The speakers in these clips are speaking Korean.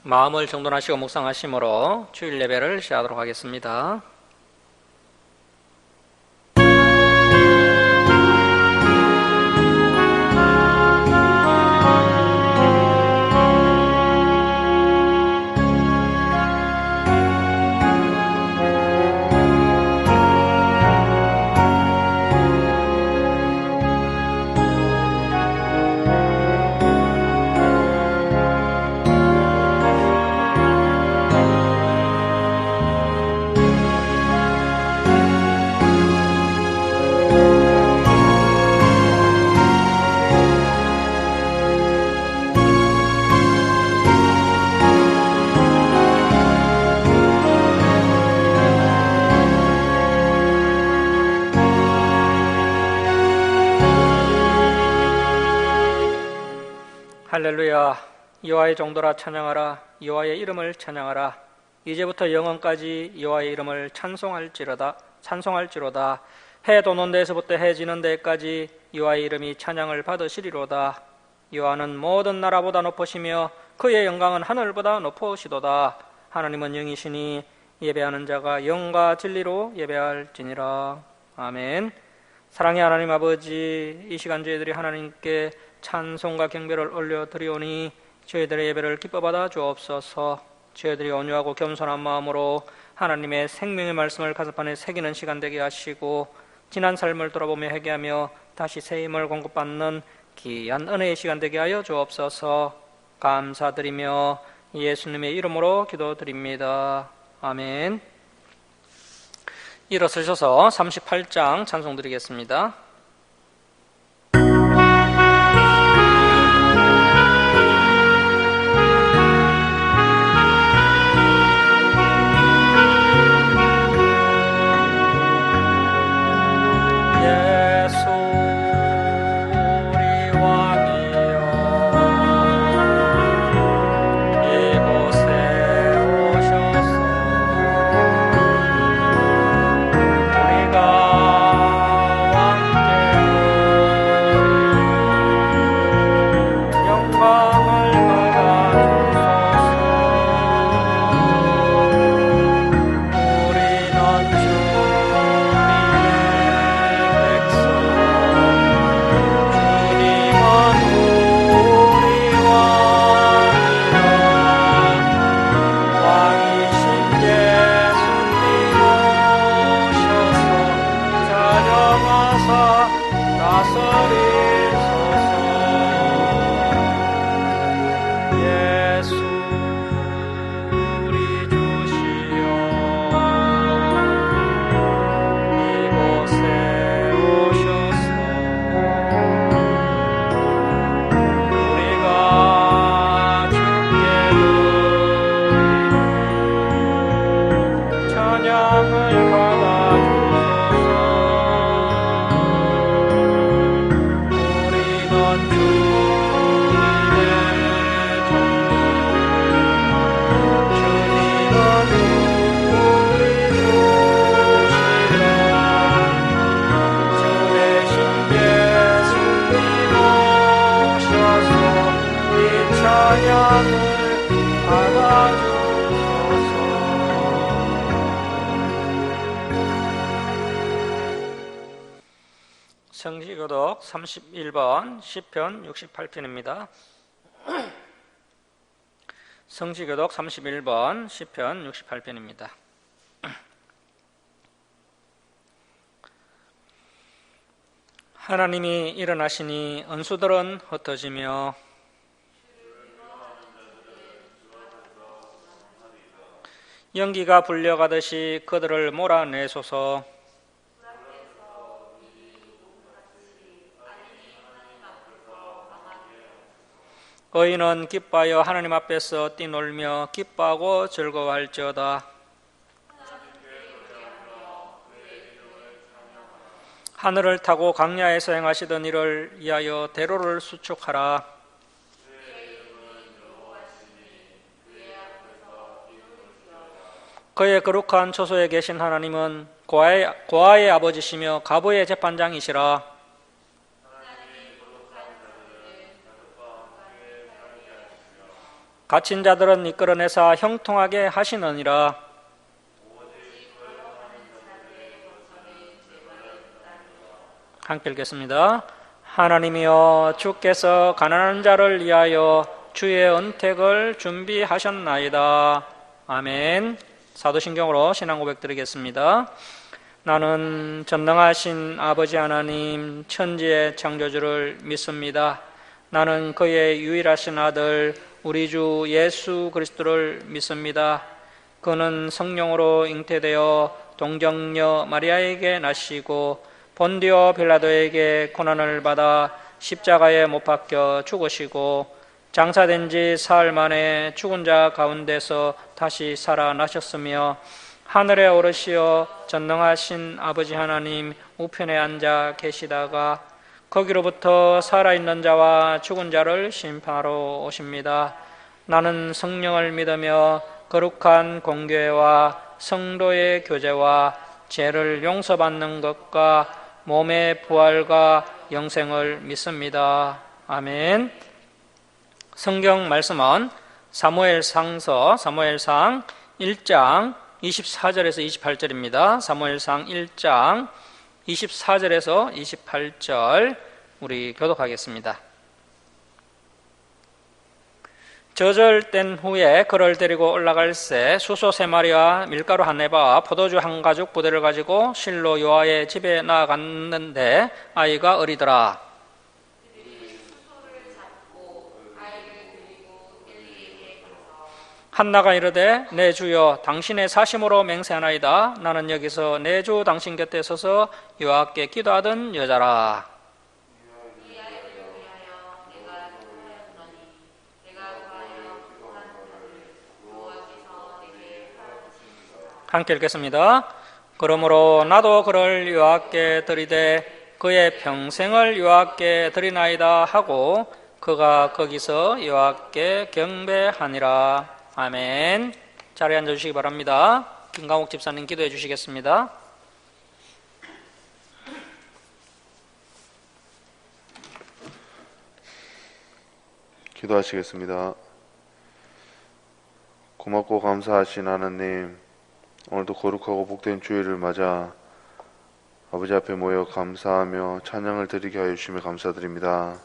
마음을 정돈하시고 묵상하심으로 주일 예배를 시작하도록 하겠습니다. 할렐루야. 여호와의 종들아 찬양하라. 여호와의 이름을 찬양하라. 이제부터 영원까지 여호와의 이름을 찬송할지로다. 해 도는 데에서부터 해 지는 데까지 여호와의 이름이 찬양을 받으시리로다. 여호와는 모든 나라보다 높으시며 그의 영광은 하늘보다 높으시도다. 하나님은 영이시니 예배하는 자가 영과 진리로 예배할지니라. 아멘. 사랑의 하나님 아버지, 이 시간 저희들이 하나님께 찬송과 경배를 올려드리오니 저희들의 예배를 기뻐 받아 주옵소서. 저희들이 온유하고 겸손한 마음으로 하나님의 생명의 말씀을 가슴판에 새기는 시간 되게 하시고, 지난 삶을 돌아보며 회개하며 다시 새 힘을 공급받는 귀한 은혜의 시간 되게 하여 주옵소서. 감사드리며 예수님의 이름으로 기도드립니다. 아멘. 일어서셔서 38장 찬송 드리겠습니다. 성시교독 31번 시편 68편입니다. 성시교독 31번 시편 68편입니다. 하나님이 일어나시니 원수들은 흩어지며 연기가 불려가듯이 그들을 몰아내소서. 의인은 기뻐하여 하나님 앞에서 뛰놀며 기뻐하고 즐거워할지어다. 하늘을 타고 광야에서 행하시던 일을 위하여 대로를 수축하라. 그의 거룩한 초소에 계신 하나님은 고아의 아버지시며 가부의 재판장이시라. 갇힌 자들은 이끌어내사 형통하게 하시느니라. 함께 읽겠습니다. 하나님이여, 주께서 가난한 자를 위하여 주의 은택을 준비하셨나이다. 아멘. 사도신경으로 신앙 고백 드리겠습니다. 나는 전능하신 아버지 하나님, 천지의 창조주를 믿습니다. 나는 그의 유일하신 아들 우리 주 예수 그리스도를 믿습니다. 그는 성령으로 잉태되어 동정녀 마리아에게 나시고 본디오 빌라도에게 고난을 받아 십자가에 못 박혀 죽으시고 장사된 지 사흘 만에 죽은 자 가운데서 다시 살아나셨으며 하늘에 오르시어 전능하신 아버지 하나님 우편에 앉아 계시다가 거기로부터 살아있는 자와 죽은 자를 심판하러 오십니다. 나는 성령을 믿으며 거룩한 공교회와 성도의 교제와 죄를 용서받는 것과 몸의 부활과 영생을 믿습니다. 아멘. 성경 말씀은 사무엘상 1장 24절에서 28절입니다. 사무엘상 1장 24절에서 28절 우리 교독하겠습니다. 저절된 후에 그를 데리고 올라갈새 수소 3마리와 밀가루 한 에바와 포도주 한 가죽 부대를 가지고 실로 요아의 집에 나아갔는데 아이가 어리더라. 한나가 이르되 내 주여 당신의 사심으로 맹세하나이다. 나는 여기서 내 주 당신 곁에 서서 여호와께 기도하던 여자라. 함께 읽겠습니다. 그러므로 나도 그를 여호와께 드리되 그의 평생을 여호와께 드리나이다 하고 그가 거기서 여호와께 경배하니라. 아멘. 자리에 앉아주시기 바랍니다. 김강욱 집사님 기도해 주시겠습니다. 기도하시겠습니다. 고맙고 감사하신 하나님, 오늘도 거룩하고 복된 주일을 맞아 아버지 앞에 모여 감사하며 찬양을 드리게 하여 주심에 감사드립니다.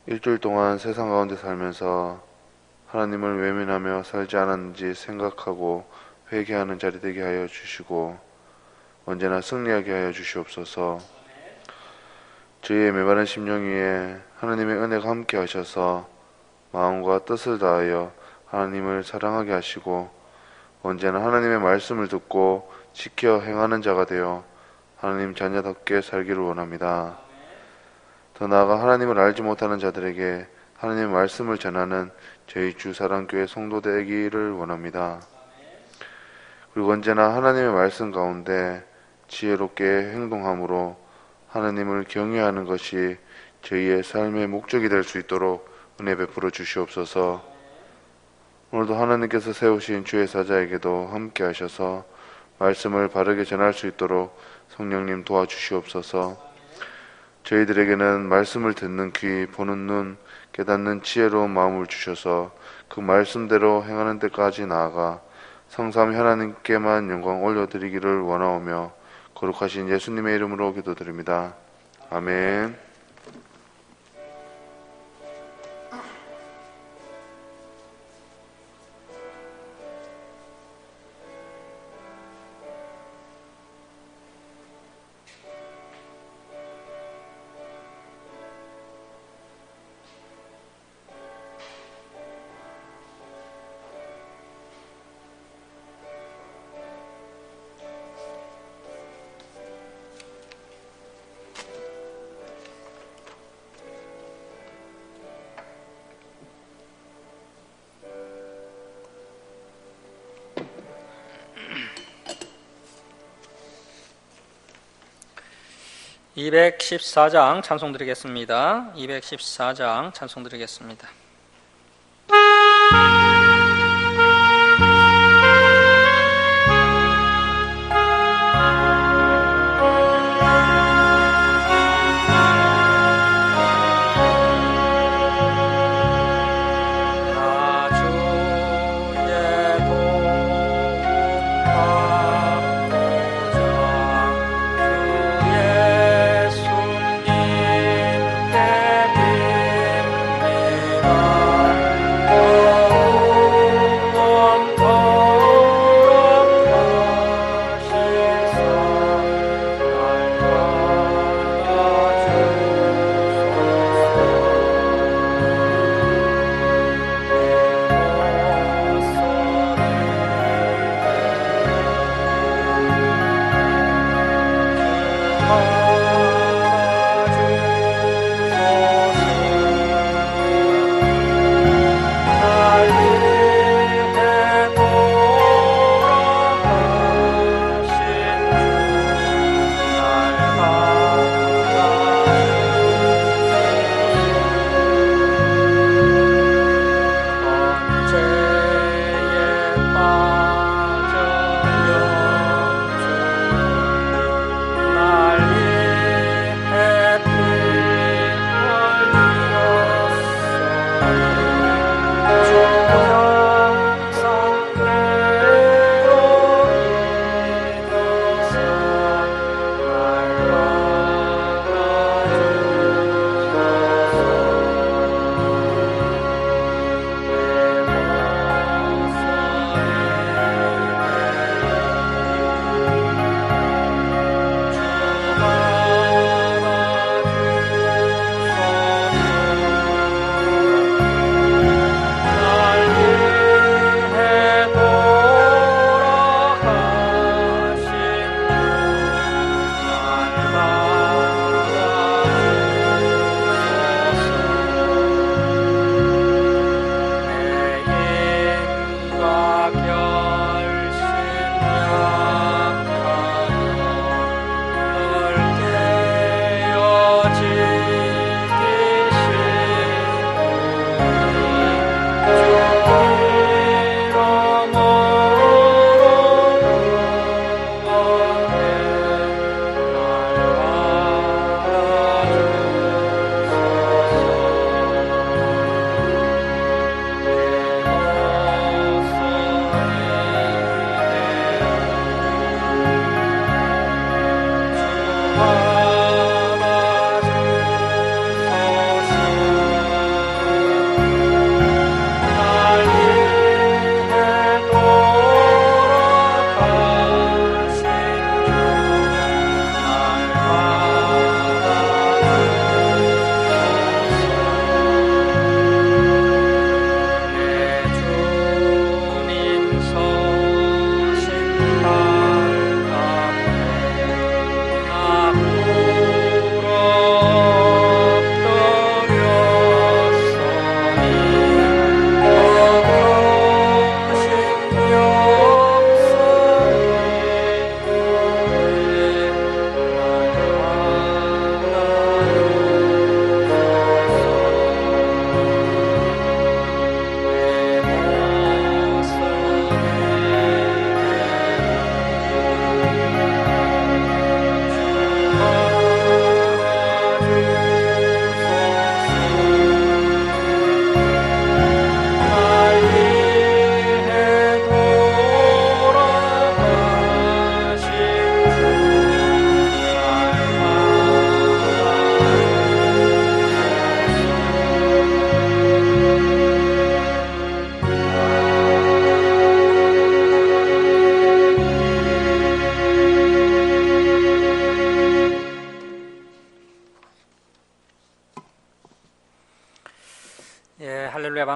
일주일 동안 세상 가운데 살면서 하나님을 외면하며 살지 않았는지 생각하고 회개하는 자리 되게 하여 주시고 언제나 승리하게 하여 주시옵소서. 저희의 메마른 심령 위에 하나님의 은혜가 함께 하셔서 마음과 뜻을 다하여 하나님을 사랑하게 하시고 언제나 하나님의 말씀을 듣고 지켜 행하는 자가 되어 하나님 자녀답게 살기를 원합니다. 더 나아가 하나님을 알지 못하는 자들에게 하나님의 말씀을 전하는 저희 주사랑교회 성도 되기를 원합니다. 그리고 언제나 하나님의 말씀 가운데 지혜롭게 행동함으로 하나님을 경외하는 것이 저희의 삶의 목적이 될 수 있도록 은혜 베풀어 주시옵소서. 오늘도 하나님께서 세우신 주의 사자에게도 함께 하셔서 말씀을 바르게 전할 수 있도록 성령님 도와주시옵소서. 저희들에게는 말씀을 듣는 귀, 보는 눈, 깨닫는 지혜로운 마음을 주셔서 그 말씀대로 행하는 데까지 나아가 성삼 하나님께만 영광 올려드리기를 원하오며 거룩하신 예수님의 이름으로 기도드립니다. 아멘. 214장 찬송 드리겠습니다. 214장 찬송 드리겠습니다.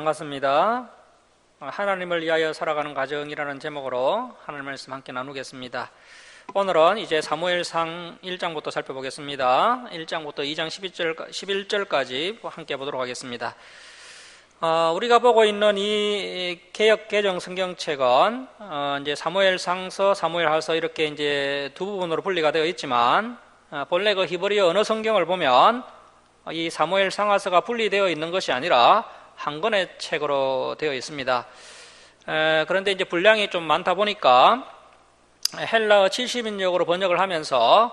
반갑습니다. 하나님을 위하여 살아가는 가정이라는 제목으로 하나님 말씀 함께 나누겠습니다. 오늘은 이제 사무엘상 1장부터 살펴보겠습니다. 1장부터 2장 11절까지 함께 보도록 하겠습니다. 우리가 보고 있는 이 개역 개정 성경책은 이제 사무엘상서, 사무엘하서 이렇게 이제 두 부분으로 분리가 되어 있지만 본래 그 히브리어 언어 성경을 보면 이 사무엘상하서가 분리되어 있는 것이 아니라 한 권의 책으로 되어 있습니다. 그런데 이제 분량이 좀 많다 보니까 헬라어 70인역으로 번역을 하면서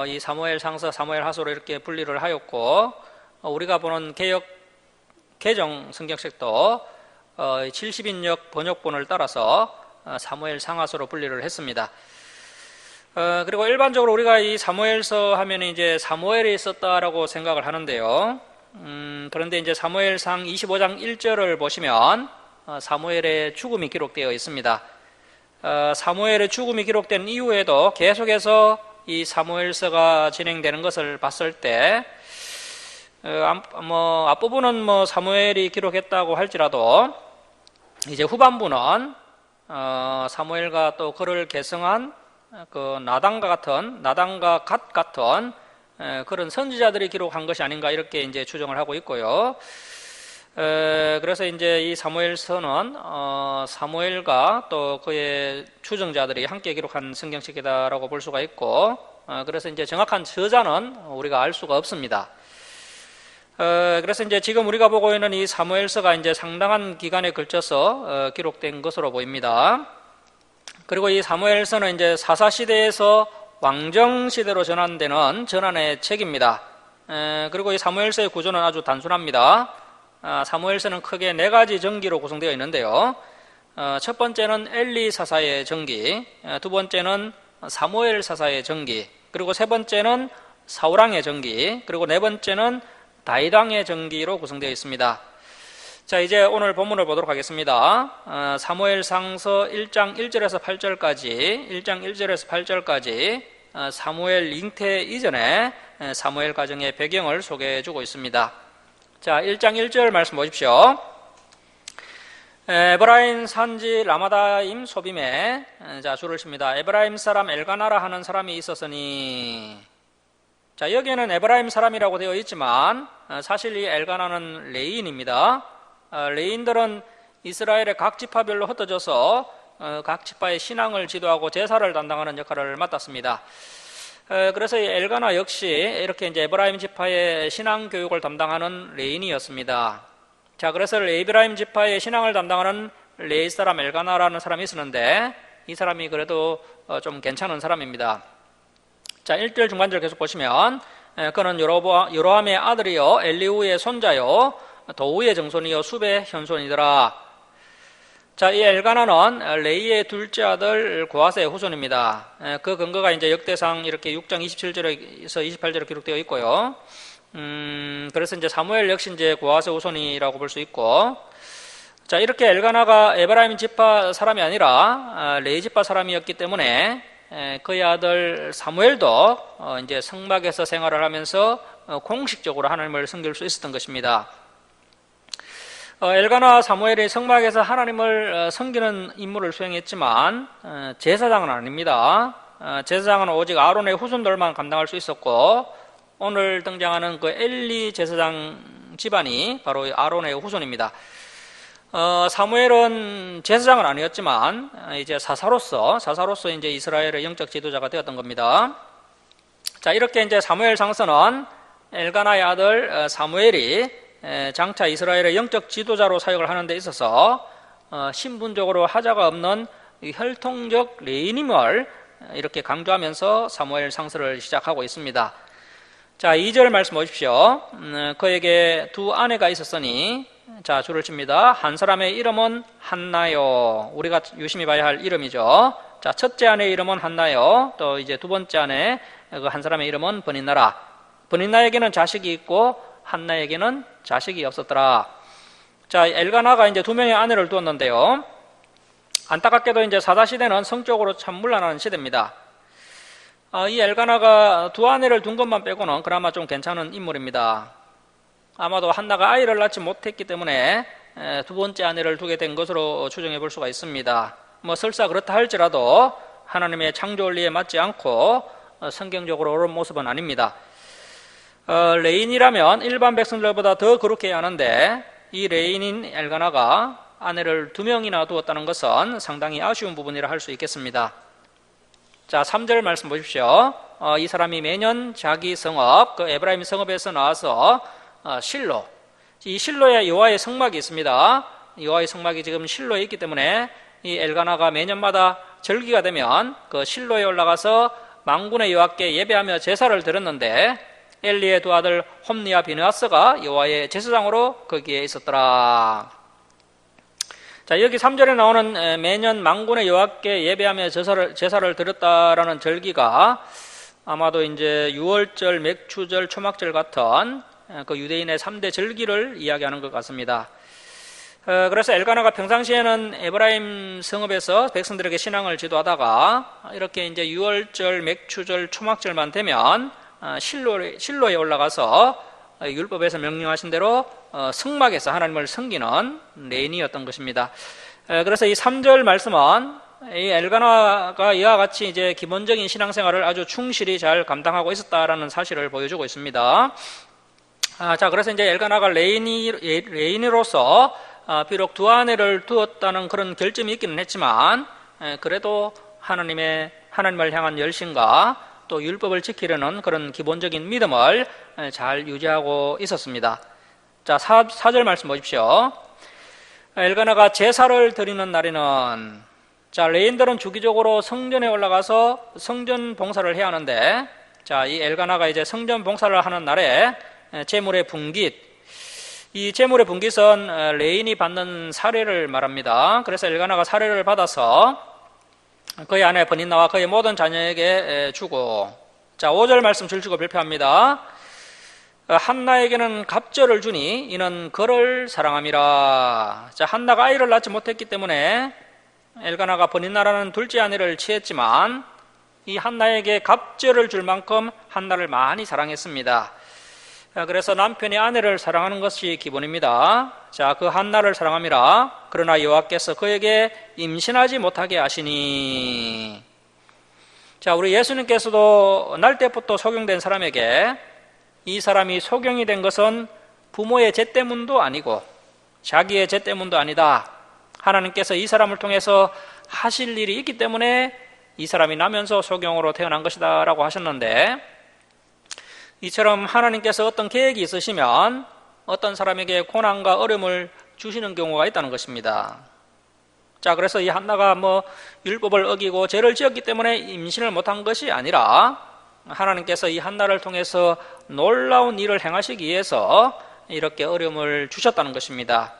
이 사무엘상서, 사무엘하서로 이렇게 분리를 하였고, 우리가 보는 개역 개정 성경책도 70인역 번역본을 따라서 사무엘상하서로 분리를 했습니다. 그리고 일반적으로 우리가 이 사무엘서 하면 이제 사무엘이 있었다라고 생각을 하는데요. 그런데 이제 사무엘상 25장 1절을 보시면 사무엘의 죽음이 기록되어 있습니다. 사무엘의 죽음이 기록된 이후에도 계속해서 이 사무엘서가 진행되는 것을 봤을 때, 앞부분은 사무엘이 기록했다고 할지라도 이제 후반부는 사무엘과 또 그를 계승한 그 나단과 갓 같은 그런 선지자들이 기록한 것이 아닌가 이렇게 이제 추정을 하고 있고요. 그래서 이제 이 사무엘서는 사무엘과 또 그의 추정자들이 함께 기록한 성경책이다라고 볼 수가 있고, 그래서 이제 정확한 저자는 우리가 알 수가 없습니다. 그래서 이제 지금 우리가 보고 있는 이 사무엘서가 이제 상당한 기간에 걸쳐서 기록된 것으로 보입니다. 그리고 이 사무엘서는 이제 사사시대에서 왕정시대로 전환의 책입니다. 그리고 이 사무엘서의 구조는 아주 단순합니다. 사무엘서는 크게 4가지 정기로 구성되어 있는데요. 첫 번째는 엘리 사사의 정기, 두 번째는 사무엘 사사의 정기, 그리고 세 번째는 사울왕의 정기, 그리고 네 번째는 다윗 왕의 정기로 구성되어 있습니다. 자, 이제 오늘 본문을 보도록 하겠습니다. 사무엘상서 1장 1절에서 8절까지 사무엘 잉태 이전에 사무엘 가정의 배경을 소개해 주고 있습니다. 자, 1장 1절 말씀 보십시오. 에브라임 산지 라마다임 소빔에, 자, 줄을 칩니다. 에브라임 사람 엘가나라 하는 사람이 있었으니. 자, 여기에는 에브라임 사람이라고 되어 있지만 사실 이 엘가나는 레인입니다. 레인들은 이스라엘의 각 지파별로 흩어져서 각 지파의 신앙을 지도하고 제사를 담당하는 역할을 맡았습니다. 그래서 이 엘가나 역시 이렇게 이제 에브라임 지파의 신앙 교육을 담당하는 레인이었습니다. 자, 그래서 에브라임 지파의 신앙을 담당하는 레이 사람 엘가나라는 사람이 있었는데, 이 사람이 그래도 좀 괜찮은 사람입니다. 자, 1절 중간절 계속 보시면, 그는 여로함의 아들이요 엘리후의 손자요 도우의 정손이요 숲의 현손이더라. 자, 이 엘가나는 레이의 둘째 아들 고하스의 후손입니다. 그 근거가 이제 역대상 이렇게 6장 27절에서 28절에 기록되어 있고요. 그래서 이제 사무엘 역시 이제 고하스 후손이라고 볼 수 있고, 자, 이렇게 엘가나가 에브라임 지파 사람이 아니라 레이 지파 사람이었기 때문에 그의 아들 사무엘도 이제 성막에서 생활을 하면서 공식적으로 하나님을 섬길 수 있었던 것입니다. 엘가나 사무엘이 성막에서 하나님을 섬기는 임무를 수행했지만 제사장은 아닙니다. 제사장은 오직 아론의 후손들만 감당할 수 있었고, 오늘 등장하는 그 엘리 제사장 집안이 바로 아론의 후손입니다. 사무엘은 제사장은 아니었지만 이제 사사로서 이제 이스라엘의 영적 지도자가 되었던 겁니다. 자, 이렇게 이제 사무엘 상서는 엘가나의 아들 사무엘이 장차 이스라엘의 영적 지도자로 사역을 하는 데 있어서 신분적으로 하자가 없는 혈통적 레인임을 이렇게 강조하면서 사무엘 상서를 시작하고 있습니다. 자, 2절 말씀 보십시오. 그에게 두 아내가 있었으니, 자, 줄을 칩니다. 한 사람의 이름은 한나요. 우리가 유심히 봐야 할 이름이죠. 자, 첫째 아내의 이름은 한나요. 또 이제 두 번째 아내 그 한 사람의 이름은 버니나라. 버니나에게는 자식이 있고 한나에게는 자식이 없었더라. 자, 엘가나가 이제 2명의 아내를 두었는데요. 안타깝게도 이제 사사시대는 성적으로 참 문란한 시대입니다. 이 엘가나가 두 아내를 둔 것만 빼고는 그나마 좀 괜찮은 인물입니다. 아마도 한나가 아이를 낳지 못했기 때문에 두 번째 아내를 두게 된 것으로 추정해 볼 수가 있습니다. 설사 그렇다 할지라도 하나님의 창조 원리에 맞지 않고 성경적으로 옳은 모습은 아닙니다. 레인이라면 일반 백성들보다 더 거룩해야 하는데 이 레인인 엘가나가 아내를 2명이나 두었다는 것은 상당히 아쉬운 부분이라 할 수 있겠습니다. 자, 3절 말씀 보십시오. 이 사람이 매년 자기 성읍, 그 에브라임 성읍에서 나와서 실로, 이 실로에 여호와의 성막이 있습니다. 여호와의 성막이 지금 실로에 있기 때문에 이 엘가나가 매년마다 절기가 되면 그 실로에 올라가서 만군의 여호와께 예배하며 제사를 드렸는데 엘리의 두 아들 홈리와 비느하스가 여호와의 제사장으로 거기에 있었더라. 자, 여기 3절에 나오는 매년 만군의 여호와께 예배하며 제사를 드렸다라는 절기가 아마도 이제 유월절, 맥추절, 초막절 같은 그 유대인의 3대 절기를 이야기하는 것 같습니다. 그래서 엘가나가 평상시에는 에브라임 성읍에서 백성들에게 신앙을 지도하다가 이렇게 이제 유월절, 맥추절, 초막절만 되면 실로에 올라가서 율법에서 명령하신 대로 성막에서 하나님을 섬기는 레인이었던 것입니다. 그래서 이 3절 말씀은 이 엘가나가 이와 같이 이제 기본적인 신앙생활을 아주 충실히 잘 감당하고 있었다라는 사실을 보여주고 있습니다. 자, 그래서 이제 엘가나가 레인으로서 비록 두 아내를 두었다는 그런 결점이 있기는 했지만 그래도 하나님을 향한 열심과 또 율법을 지키려는 그런 기본적인 믿음을 잘 유지하고 있었습니다. 자, 4절 말씀 보십시오. 엘가나가 제사를 드리는 날에는, 자, 레인들은 주기적으로 성전에 올라가서 성전 봉사를 해야 하는데, 자, 이 엘가나가 이제 성전 봉사를 하는 날에 제물의 분깃, 이 제물의 분깃은 레인이 받는 사례를 말합니다. 그래서 엘가나가 사례를 받아서 그의 아내 버닌나와 그의 모든 자녀에게 주고, 자, 5절 말씀 줄치고 발표합니다. 한나에게는 갑절을 주니 이는 그를 사랑함이라. 자, 한나가 아이를 낳지 못했기 때문에 엘가나가 버닌나라는 둘째 아내를 취했지만 이 한나에게 갑절을 줄 만큼 한나를 많이 사랑했습니다. 그래서 남편이 아내를 사랑하는 것이 기본입니다. 자, 그 한나를 사랑함이라. 그러나 여호와께서 그에게 임신하지 못하게 하시니. 자, 우리 예수님께서도 날 때부터 소경된 사람에게 이 사람이 소경이 된 것은 부모의 죄 때문도 아니고 자기의 죄 때문도 아니다. 하나님께서 이 사람을 통해서 하실 일이 있기 때문에 이 사람이 나면서 소경으로 태어난 것이다 라고 하셨는데, 이처럼 하나님께서 어떤 계획이 있으시면 어떤 사람에게 고난과 어려움을 주시는 경우가 있다는 것입니다. 자, 그래서 이 한나가 율법을 어기고 죄를 지었기 때문에 임신을 못한 것이 아니라 하나님께서 이 한나를 통해서 놀라운 일을 행하시기 위해서 이렇게 어려움을 주셨다는 것입니다.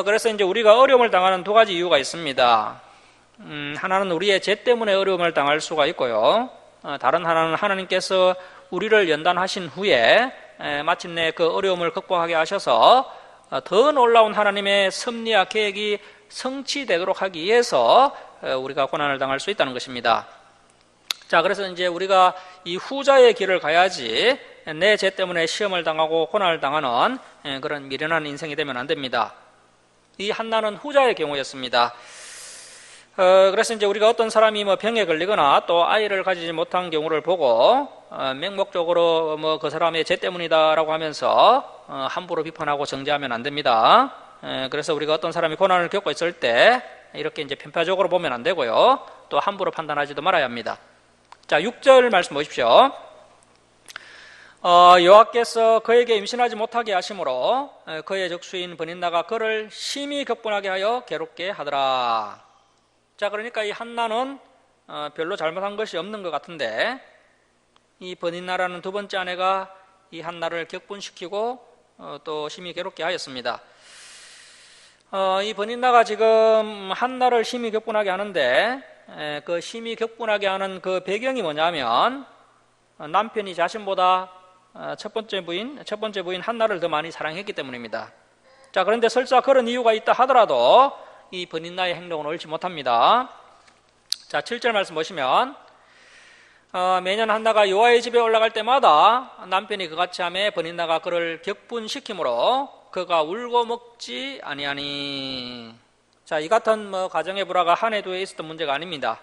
그래서 이제 우리가 어려움을 당하는 두 가지 이유가 있습니다. 하나는 우리의 죄 때문에 어려움을 당할 수가 있고요. 다른 하나는 하나님께서 우리를 연단하신 후에 마침내 그 어려움을 극복하게 하셔서 더 놀라운 하나님의 섭리와 계획이 성취되도록 하기 위해서 우리가 고난을 당할 수 있다는 것입니다. 자, 그래서 이제 우리가 이 후자의 길을 가야지 내 죄 때문에 시험을 당하고 고난을 당하는 그런 미련한 인생이 되면 안 됩니다. 이 한나는 후자의 경우였습니다. 그래서 이제 우리가 어떤 사람이 병에 걸리거나 또 아이를 가지지 못한 경우를 보고 맹목적으로 그 사람의 죄 때문이다라고 하면서 함부로 비판하고 정죄하면 안 됩니다. 그래서 우리가 어떤 사람이 고난을 겪고 있을 때 이렇게 이제 편파적으로 보면 안 되고요. 또 함부로 판단하지도 말아야 합니다. 자, 6절 말씀 보십시오. 여호와께서 그에게 임신하지 못하게 하심으로 그의 적수인 버닌나가 그를 심히 격분하게 하여 괴롭게 하더라. 자, 그러니까 이 한나는 별로 잘못한 것이 없는 것 같은데 이 버닌나라는 두 번째 아내가 이 한나를 격분시키고 또 심히 괴롭게 하였습니다. 이 버닌나가 지금 한나를 심히 격분하게 하는데 그 심히 격분하게 하는 그 배경이 뭐냐면 남편이 자신보다 첫 번째 부인 한나를 더 많이 사랑했기 때문입니다. 자, 그런데 설사 그런 이유가 있다 하더라도 이 버닌나의 행동은 옳지 못합니다. 자, 7절 말씀 보시면 매년 한나가 여호와의 집에 올라갈 때마다 남편이 그같이 하매 버닌나가 그를 격분시키므로 그가 울고 먹지 아니하니. 자, 이 같은 가정의 불화가 한 해 두 해 있었던 문제가 아닙니다.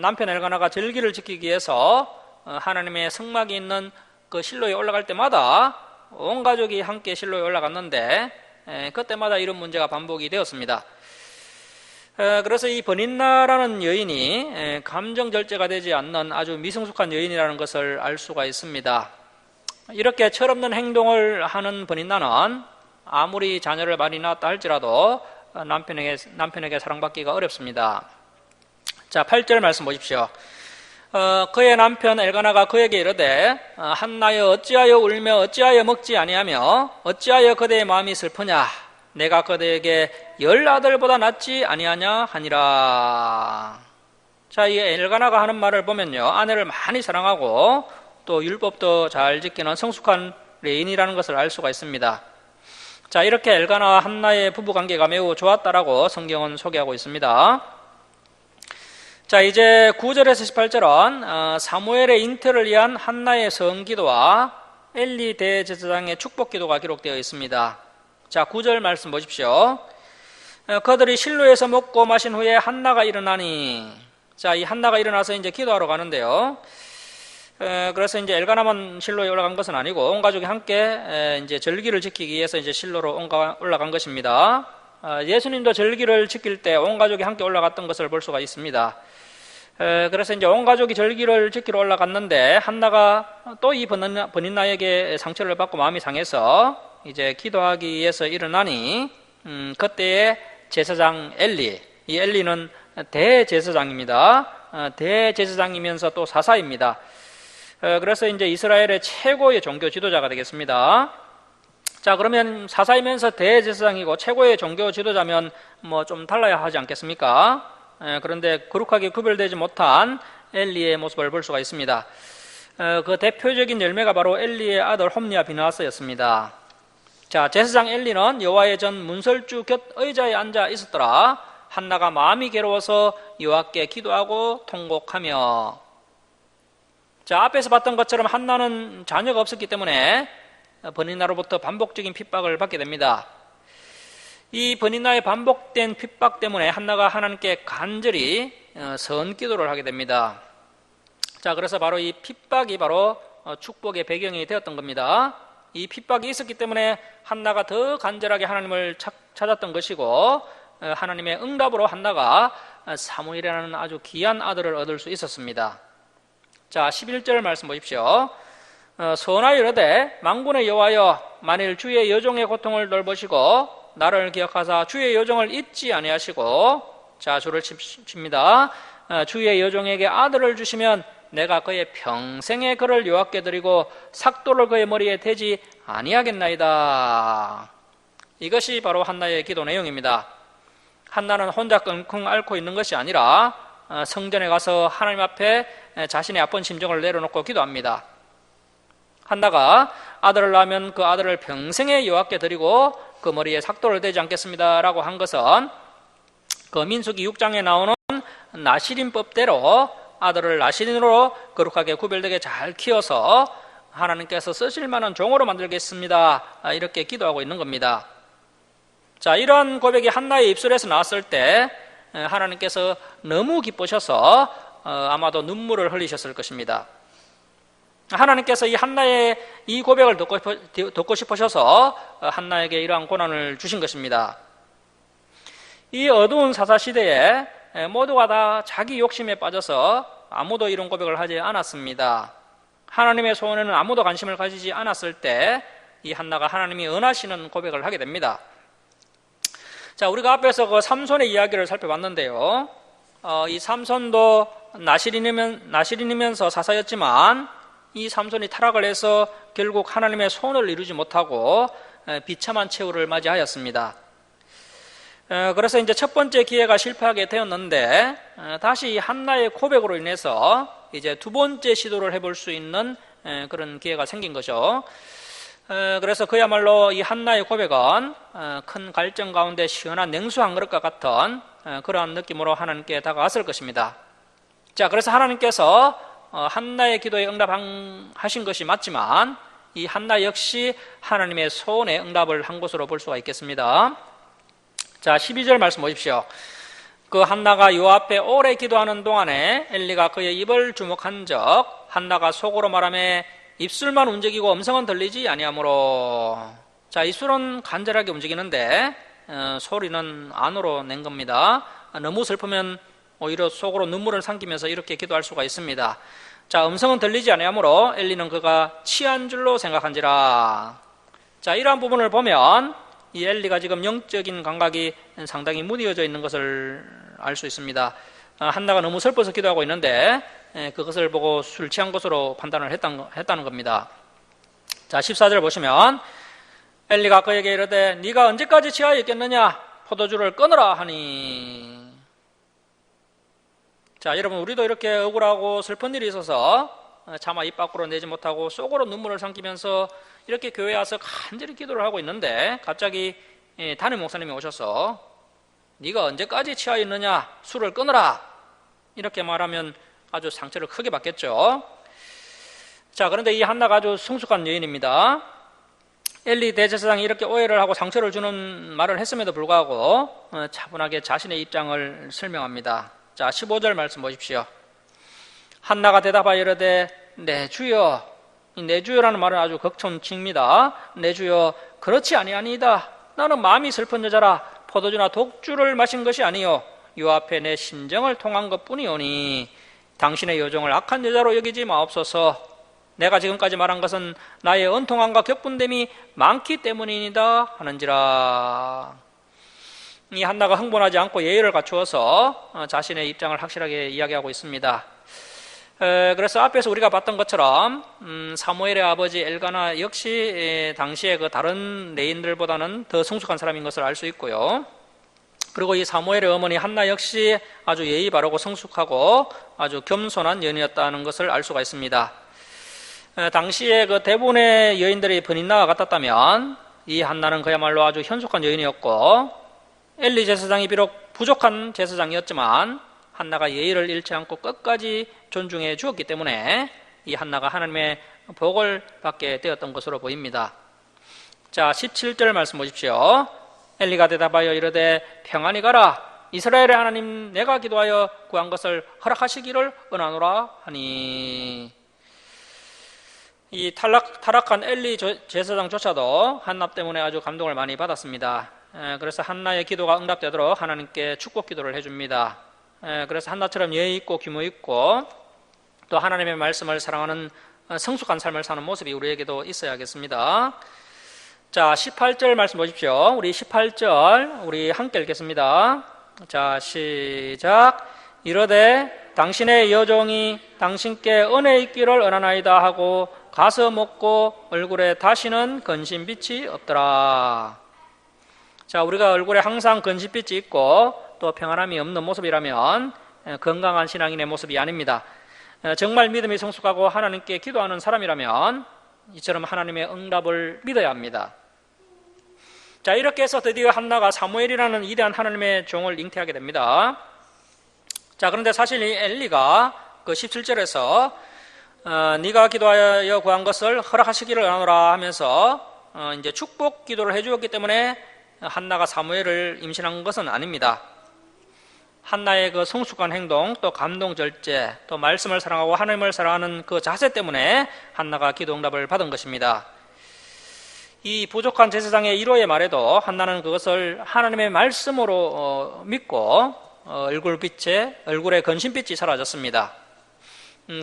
남편 엘가나가 절기를 지키기 위해서 하나님의 성막이 있는 그 실로에 올라갈 때마다 온 가족이 함께 실로에 올라갔는데 그때마다 이런 문제가 반복이 되었습니다. 그래서 이 버닌나라는 여인이 감정 절제가 되지 않는 아주 미성숙한 여인이라는 것을 알 수가 있습니다. 이렇게 철없는 행동을 하는 버닌나는 아무리 자녀를 많이 낳았다 할지라도 남편에게 사랑받기가 어렵습니다. 자, 8절 말씀 보십시오. 그의 남편 엘가나가 그에게 이르되 한나여 어찌하여 울며 어찌하여 먹지 아니하며 어찌하여 그대의 마음이 슬프냐, 내가 그대에게 10 아들보다 낫지 아니하냐 하니라. 자, 이 엘가나가 하는 말을 보면요, 아내를 많이 사랑하고 또 율법도 잘 지키는 성숙한 레인이라는 것을 알 수가 있습니다. 자, 이렇게 엘가나와 한나의 부부관계가 매우 좋았다라고 성경은 소개하고 있습니다. 자, 이제 9절에서 18절은 사무엘의 잉태를 위한 한나의 성기도와 엘리 대제사장의 축복기도가 기록되어 있습니다. 자, 9절 말씀 보십시오. 그들이 실로에서 먹고 마신 후에 한나가 일어나니. 자, 이 한나가 일어나서 이제 기도하러 가는데요. 그래서 이제 엘가나만 실로에 올라간 것은 아니고 온 가족이 함께 이제 절기를 지키기 위해서 이제 실로로 올라간 것입니다. 예수님도 절기를 지킬 때 온 가족이 함께 올라갔던 것을 볼 수가 있습니다. 그래서 이제 온 가족이 절기를 지키러 올라갔는데 한나가 또 이 버닌나에게 상처를 받고 마음이 상해서 이제 기도하기 위해서 일어나니 그때의 제사장 엘리, 이 엘리는 대제사장입니다. 대제사장이면서 또 사사입니다. 그래서 이제 이스라엘의 최고의 종교 지도자가 되겠습니다. 자, 그러면 사사이면서 대제사장이고 최고의 종교 지도자면 뭐 좀 달라야 하지 않겠습니까? 그런데 거룩하게 구별되지 못한 엘리의 모습을 볼 수가 있습니다. 그 대표적인 열매가 바로 엘리의 아들 홈리와 비느하스였습니다. 자, 제사장 엘리는 여호와의 전 문설주 곁 의자에 앉아 있었더라. 한나가 마음이 괴로워서 여호와께 기도하고 통곡하며. 자, 앞에서 봤던 것처럼 한나는 자녀가 없었기 때문에 버닌나로부터 반복적인 핍박을 받게 됩니다. 이 버닌나의 반복된 핍박 때문에 한나가 하나님께 간절히 선기도를 하게 됩니다. 자, 그래서 바로 이 핍박이 바로 축복의 배경이 되었던 겁니다. 이 핍박이 있었기 때문에 한나가 더 간절하게 하나님을 찾았던 것이고, 하나님의 응답으로 한나가 사무엘이라는 아주 귀한 아들을 얻을 수 있었습니다. 자, 11절 말씀 보십시오. 선하여 이르되 만군의 여호와여, 만일 주의 여종의 고통을 돌보시고 나를 기억하사 주의 여종을 잊지 아니하시고, 자, 줄을 칩니다. 주의 여종에게 아들을 주시면 내가 그의 평생에 그를 여호와께 드리고 삭도를 그의 머리에 대지 아니하겠나이다. 이것이 바로 한나의 기도 내용입니다. 한나는 혼자 끙끙 앓고 있는 것이 아니라 성전에 가서 하나님 앞에 자신의 아픈 심정을 내려놓고 기도합니다. 한나가 아들을 낳으면 그 아들을 평생에 여호와께 드리고 그 머리에 삭도를 대지 않겠습니다 라고 한 것은 그 민수기 6장에 나오는 나시린법대로 아들을 나시린으로 거룩하게 구별되게 잘 키워서 하나님께서 쓰실 만한 종으로 만들겠습니다, 이렇게 기도하고 있는 겁니다. 자, 이러한 고백이 한나의 입술에서 나왔을 때 하나님께서 너무 기쁘셔서 아마도 눈물을 흘리셨을 것입니다. 하나님께서 이 한나의 이 고백을 듣고 싶으셔서 한나에게 이러한 고난을 주신 것입니다. 이 어두운 사사시대에 모두가 다 자기 욕심에 빠져서 아무도 이런 고백을 하지 않았습니다. 하나님의 소원에는 아무도 관심을 가지지 않았을 때 이 한나가 하나님이 은하시는 고백을 하게 됩니다. 자, 우리가 앞에서 그 삼손의 이야기를 살펴봤는데요. 이 삼손도 나시린이면서 사사였지만 이 삼손이 타락을 해서 결국 하나님의 소원을 이루지 못하고 비참한 최후를 맞이하였습니다. 그래서 이제 첫 번째 기회가 실패하게 되었는데 다시 한나의 고백으로 인해서 이제 두 번째 시도를 해볼 수 있는 그런 기회가 생긴 거죠. 그래서 그야말로 이 한나의 고백은 큰 갈증 가운데 시원한 냉수 한 그릇과 같은 그러한 느낌으로 하나님께 다가왔을 것입니다. 자, 그래서 하나님께서 한나의 기도에 응답하신 것이 맞지만 이 한나 역시 하나님의 소원에 응답을 한 것으로 볼 수가 있겠습니다. 자, 12절 말씀 보십시오. 그 한나가 요 앞에 오래 기도하는 동안에 엘리가 그의 입을 주목한 적, 한나가 속으로 말하며 입술만 움직이고 음성은 들리지 아니하므로. 자, 입술은 간절하게 움직이는데 소리는 안으로 낸 겁니다. 너무 슬프면 오히려 속으로 눈물을 삼키면서 이렇게 기도할 수가 있습니다. 자, 음성은 들리지 아니하므로 엘리는 그가 취한 줄로 생각한지라. 자, 이러한 부분을 보면 이 엘리가 지금 영적인 감각이 상당히 무뎌져 있는 것을 알 수 있습니다. 한나가 너무 슬퍼서 기도하고 있는데 그것을 보고 술 취한 것으로 판단을 했다는 겁니다. 자, 14절 보시면 엘리가 그에게 이르되 네가 언제까지 취하여 있겠느냐? 포도주를 끊으라 하니. 자, 여러분, 우리도 이렇게 억울하고 슬픈 일이 있어서 차마 입 밖으로 내지 못하고 속으로 눈물을 삼키면서 이렇게 교회에 와서 간절히 기도를 하고 있는데 갑자기 담임 목사님이 오셔서 네가 언제까지 취하여 있느냐? 술을 끊으라. 이렇게 말하면 아주 상처를 크게 받겠죠. 자, 그런데 이 한나가 아주 성숙한 여인입니다. 엘리 대제사장이 이렇게 오해를 하고 상처를 주는 말을 했음에도 불구하고 차분하게 자신의 입장을 설명합니다. 자, 15절 말씀 보십시오. 한나가 대답하여 이르되 내 주여. 이 내 주여라는 말은 아주 극촌칭입니다. 내 주여, 그렇지 아니하니이다. 나는 마음이 슬픈 여자라 포도주나 독주를 마신 것이 아니요 요 앞에 내 심정을 통한 것뿐이오니 당신의 여종을 악한 여자로 여기지 마옵소서. 내가 지금까지 말한 것은 나의 은통함과 격분됨이 많기 때문이니다 하는지라. 이 한나가 흥분하지 않고 예의를 갖추어서 자신의 입장을 확실하게 이야기하고 있습니다. 그래서 앞에서 우리가 봤던 것처럼 사무엘의 아버지 엘가나 역시 당시에 그 다른 레인들보다는 더 성숙한 사람인 것을 알 수 있고요. 그리고 이 사무엘의 어머니 한나 역시 아주 예의 바르고 성숙하고 아주 겸손한 여인이었다는 것을 알 수가 있습니다. 당시에 그 대부분의 여인들이 번인나와 같았다면 이 한나는 그야말로 아주 현숙한 여인이었고, 엘리 제사장이 비록 부족한 제사장이었지만 한나가 예의를 잃지 않고 끝까지 존중해 주었기 때문에 이 한나가 하나님의 복을 받게 되었던 것으로 보입니다. 자, 17절 말씀 보십시오. 엘리가 대답하여 이르되 평안히 가라. 이스라엘의 하나님 내가 기도하여 구한 것을 허락하시기를 원하노라 하니. 이 타락한 엘리 제사장조차도 한나 때문에 아주 감동을 많이 받았습니다. 그래서 한나의 기도가 응답되도록 하나님께 축복 기도를 해줍니다. 그래서 한나처럼 예의 있고 규모 있고 또 하나님의 말씀을 사랑하는 성숙한 삶을 사는 모습이 우리에게도 있어야겠습니다. 자, 18절 말씀 보십시오. 우리 18절 우리 함께 읽겠습니다. 자, 시작. 이르되 당신의 여종이 당신께 은혜 있기를 원하나이다 하고 가서 먹고 얼굴에 다시는 근심빛이 없더라. 자, 우리가 얼굴에 항상 근심빛이 있고 또 평안함이 없는 모습이라면 건강한 신앙인의 모습이 아닙니다. 정말 믿음이 성숙하고 하나님께 기도하는 사람이라면 이처럼 하나님의 응답을 믿어야 합니다. 자, 이렇게 해서 드디어 한나가 사무엘이라는 위대한 하나님의 종을 잉태하게 됩니다. 자, 그런데 사실 이 엘리가 그 17절에서 네가 기도하여 구한 것을 허락하시기를 원하노라 하면서 이제 축복 기도를 해주었기 때문에 한나가 사무엘을 임신한 것은 아닙니다. 한나의 그 성숙한 행동, 또 감동 절제, 또 말씀을 사랑하고 하나님을 사랑하는 그 자세 때문에 한나가 기도 응답을 받은 것입니다. 이 부족한 제사장의 1호의 말에도 한나는 그것을 하나님의 말씀으로 믿고 얼굴에 근심빛이 사라졌습니다.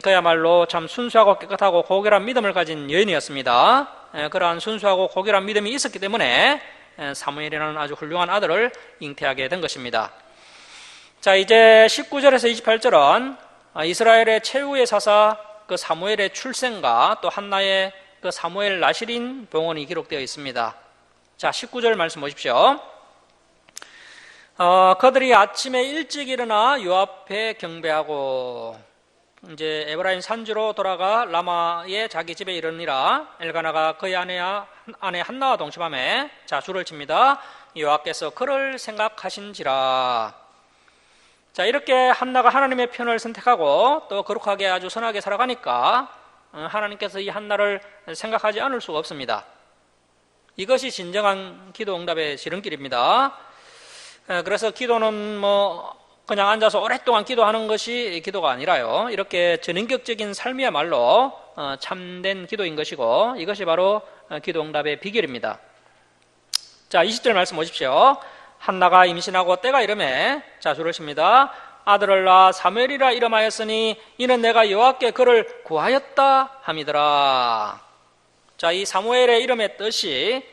그야말로 참 순수하고 깨끗하고 고결한 믿음을 가진 여인이었습니다. 그러한 순수하고 고결한 믿음이 있었기 때문에 사무엘이라는 아주 훌륭한 아들을 잉태하게 된 것입니다. 자, 이제 19절에서 28절은 이스라엘의 최후의 사사 그 사무엘의 출생과 또 한나의 그 사무엘 나실인 봉헌이 기록되어 있습니다. 자, 19절 말씀 보십시오. 그들이 아침에 일찍 일어나 요 앞에 경배하고 이제 에브라임 산지로 돌아가 라마의 자기 집에 이르니라. 엘가나가 그의 아내 한나와 동침하매 자, 줄을 칩니다. 여호와께서 그를 생각하신지라. 자, 이렇게 한나가 하나님의 편을 선택하고 또 거룩하게 아주 선하게 살아가니까 하나님께서 이 한나를 생각하지 않을 수가 없습니다. 이것이 진정한 기도 응답의 지름길입니다. 그래서 기도는 그냥 앉아서 오랫동안 기도하는 것이 기도가 아니라요, 이렇게 전인격적인 삶이야말로 참된 기도인 것이고, 이것이 바로 기도 응답의 비결입니다. 자, 20절 말씀 보십시오. 한나가 임신하고 때가 이르매 자수를 칩니다. 아들을 낳아 사무엘이라 이름하였으니 이는 내가 여호와께 그를 구하였다 함이더라. 자, 이 사무엘의 이름의 뜻이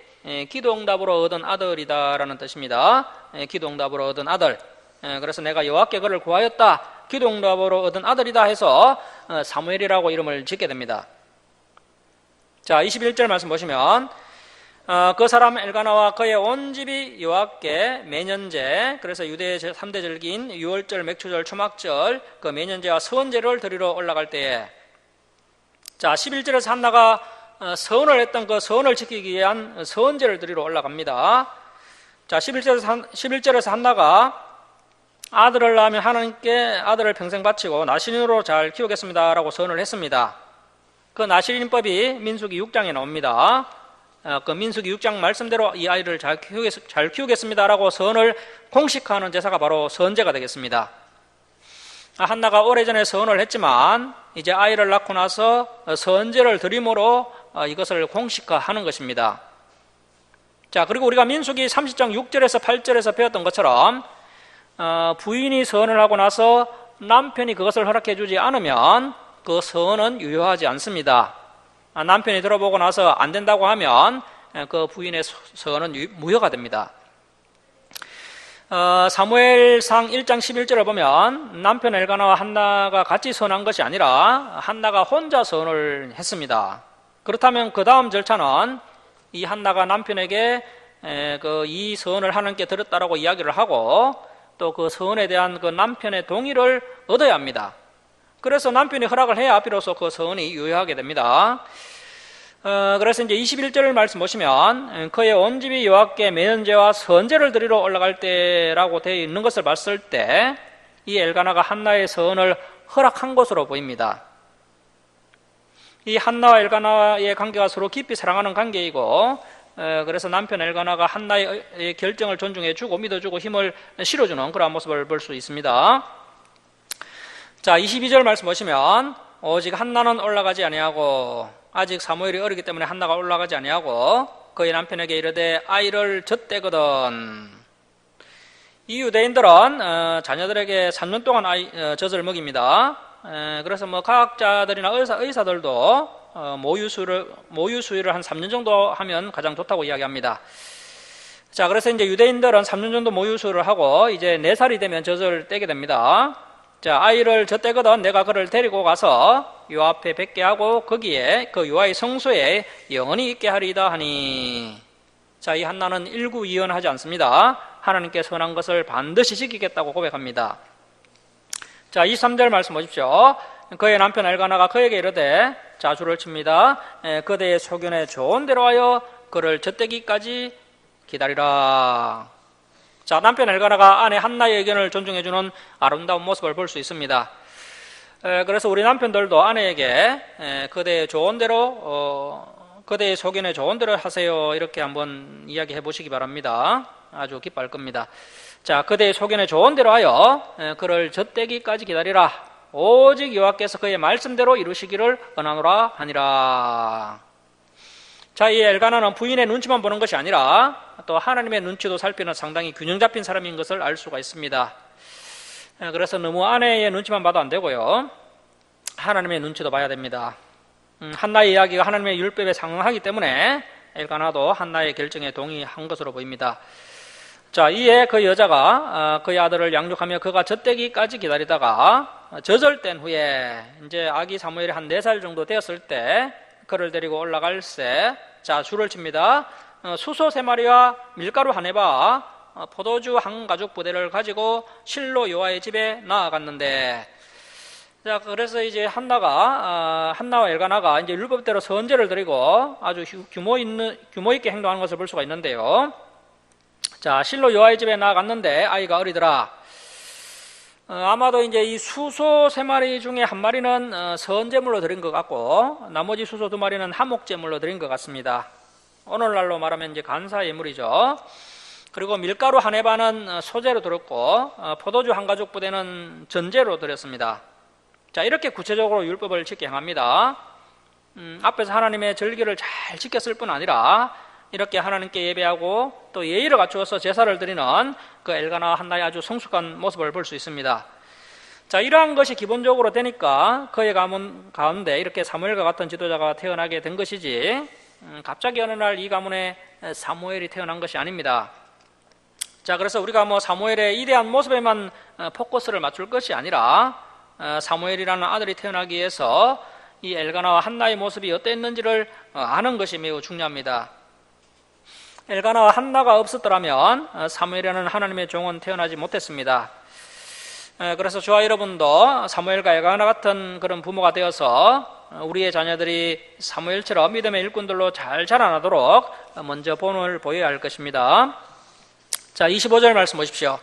기도 응답으로 얻은 아들이다라는 뜻입니다. 기도 응답으로 얻은 아들. 그래서 내가 여호와께 그를 구하였다, 기도 응답으로 얻은 아들이다 해서 사무엘이라고 이름을 짓게 됩니다. 자, 21절 말씀 보시면 그 사람 엘가나와 그의 온 집이 여호와께 매년제, 그래서 유대의 3대 절기인 유월절, 맥추절, 초막절 그 매년제와 서원제를 드리러 올라갈 때에, 자, 11절에서 한나가 서원을 했던 그 서원을 지키기 위한 서원제를 드리러 올라갑니다. 자, 11절에서 한나가 아들을 낳으면 하나님께 아들을 평생 바치고 나시린으로 잘 키우겠습니다 라고 서원을 했습니다. 그 나시린법이 민수기 6장에 나옵니다. 그 민수기 6장 말씀대로 이 아이를 잘 키우겠습니다 라고 서원을 공식화하는 제사가 바로 서원제가 되겠습니다. 한나가 오래전에 서원을 했지만 이제 아이를 낳고 나서 서원제를 드림으로 이것을 공식화하는 것입니다. 자, 그리고 우리가 민수기 30장 6절에서 8절에서 배웠던 것처럼 부인이 서원을 하고 나서 남편이 그것을 허락해 주지 않으면 그 서원은 유효하지 않습니다. 남편이 들어보고 나서 안 된다고 하면 그 부인의 서원은 무효가 됩니다. 사무엘상 1장 11절을 보면 남편 엘가나와 한나가 같이 서원한 것이 아니라 한나가 혼자 서원을 했습니다. 그렇다면 그 다음 절차는 이 한나가 남편에게 이 서원을 하나님께 드렸다라고 이야기를 하고 또 그 서원에 대한 그 남편의 동의를 얻어야 합니다. 그래서 남편이 허락을 해야 비로소 그 서원이 유효하게 됩니다. 그래서 이제 21절 말씀 보시면 그의 온 집이 여호와께 매년제와 선제를 드리러 올라갈 때라고 되어 있는 것을 봤을 때 이 엘가나가 한나의 서원을 허락한 것으로 보입니다. 이 한나와 엘가나의 관계가 서로 깊이 사랑하는 관계이고, 그래서 남편 엘가나가 한나의 결정을 존중해주고 믿어주고 힘을 실어주는 그런 모습을 볼 수 있습니다. 자, 22절 말씀 보시면 오직 한나는 올라가지 아니하고, 아직 사무엘이 어리기 때문에 한나가 올라가지 아니하고 그의 남편에게 이르되 아이를 젖대거든. 이 유대인들은 자녀들에게 3년 동안 젖을 먹입니다. 그래서 과학자들이나 의사들도 모유 수유를 한 3년 정도 하면 가장 좋다고 이야기합니다. 자, 그래서 이제 유대인들은 3년 정도 모유 수유를 하고 이제 4살이 되면 젖을 떼게 됩니다. 자, 아이를 젖대거든 내가 그를 데리고 가서 요 앞에 뵙게 하고 거기에 그 요아의 성소에 영원히 있게 하리이다 하니. 자, 이 한나는 일구이연하지 않습니다. 하나님께 선한 것을 반드시 지키겠다고 고백합니다. 자, 23절 말씀 보십시오. 그의 남편 엘가나가 그에게 이르되 자수를 칩니다. 그대의 소견에 좋은 대로 하여 그를 젖대기까지 기다리라. 자, 남편 엘가나가 아내 한나의 의견을 존중해주는 아름다운 모습을 볼 수 있습니다. 그래서 우리 남편들도 아내에게 그대의 좋은 대로 그대의 소견에 좋은 대로 하세요 이렇게 한번 이야기해 보시기 바랍니다. 아주 기뻐할 겁니다. 자, 그대의 소견에 좋은 대로 하여 그를 젖대기까지 기다리라. 오직 여호와께서 그의 말씀대로 이루시기를 원하노라 하니라. 자, 이 엘가나는 부인의 눈치만 보는 것이 아니라 또 하나님의 눈치도 살피는 상당히 균형 잡힌 사람인 것을 알 수가 있습니다. 그래서 너무 아내의 눈치만 봐도 안 되고요, 하나님의 눈치도 봐야 됩니다. 한나의 이야기가 하나님의 율법에 상응하기 때문에 엘가나도 한나의 결정에 동의한 것으로 보입니다. 자, 이에 그 여자가 그의 아들을 양육하며 그가 젖대기까지 기다리다가 젖을 뗀 후에 이제 아기 사무엘이 한 4살 정도 되었을 때 그를 데리고 올라갈새 자, 줄을 칩니다. 수소 3마리와 밀가루 1해바 포도주 1가죽 부대를 가지고 실로 여호와의 집에 나아갔는데, 자, 그래서 이제 한나와 엘가나가 이제 율법대로 선제를 드리고 아주 규모 있게 행동하는 것을 볼 수가 있는데요. 자, 실로 여호와의 집에 나아갔는데 아이가 어리더라. 아마도 이제 이 수소 3마리 중에 한 마리는 선제물로 드린 것 같고, 나머지 수소 2마리는 하목제물로 드린 것 같습니다. 오늘날로 말하면 이제 간사 예물이죠. 그리고 밀가루 한 해반은 소제로 드렸고, 포도주 한 가죽 부대는 전제로 드렸습니다. 자, 이렇게 구체적으로 율법을 지켜 행합니다. 앞에서 하나님의 절기를 잘 지켰을 뿐 아니라 이렇게 하나님께 예배하고 또 예의를 갖추어서 제사를 드리는 그 엘가나와 한나의 아주 성숙한 모습을 볼 수 있습니다. 자, 이러한 것이 기본적으로 되니까 그의 가문 가운데 이렇게 사무엘과 같은 지도자가 태어나게 된 것이지, 갑자기 어느 날 이 가문에 사무엘이 태어난 것이 아닙니다. 자, 그래서 우리가 사무엘의 이대한 모습에만 포커스를 맞출 것이 아니라 사무엘이라는 아들이 태어나기 위해서 이 엘가나와 한나의 모습이 어땠는지를 아는 것이 매우 중요합니다. 엘가나와 한나가 없었더라면 사무엘이라는 하나님의 종은 태어나지 못했습니다. 그래서 저와 여러분도 사무엘과 엘가나 같은 그런 부모가 되어서 우리의 자녀들이 사무엘처럼 믿음의 일꾼들로 잘 자라나도록 먼저 본을 보여야 할 것입니다. 자, 25절 말씀 보십시오.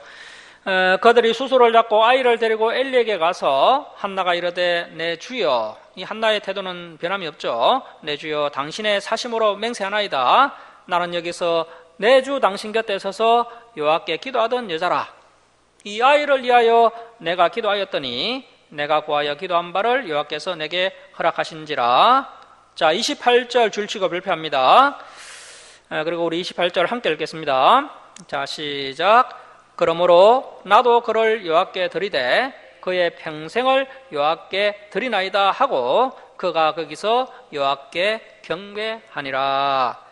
그들이 수소를 잡고 아이를 데리고 엘리에게 가서 한나가 이르되 내 주여, 이 한나의 태도는 변함이 없죠. 내 주여, 당신의 사심으로 맹세하나이다. 나는 여기서 내 주 당신 곁에 서서 여호와께 기도하던 여자라. 이 아이를 위하여 내가 기도하였더니 내가 구하여 기도한 바를 여호와께서 내게 허락하신지라. 자, 28절 줄치고 발표합니다. 그리고 우리 28절 함께 읽겠습니다. 자, 시작. 그러므로 나도 그를 여호와께 드리되 그의 평생을 여호와께 드리나이다 하고 그가 거기서 여호와께 경배하니라.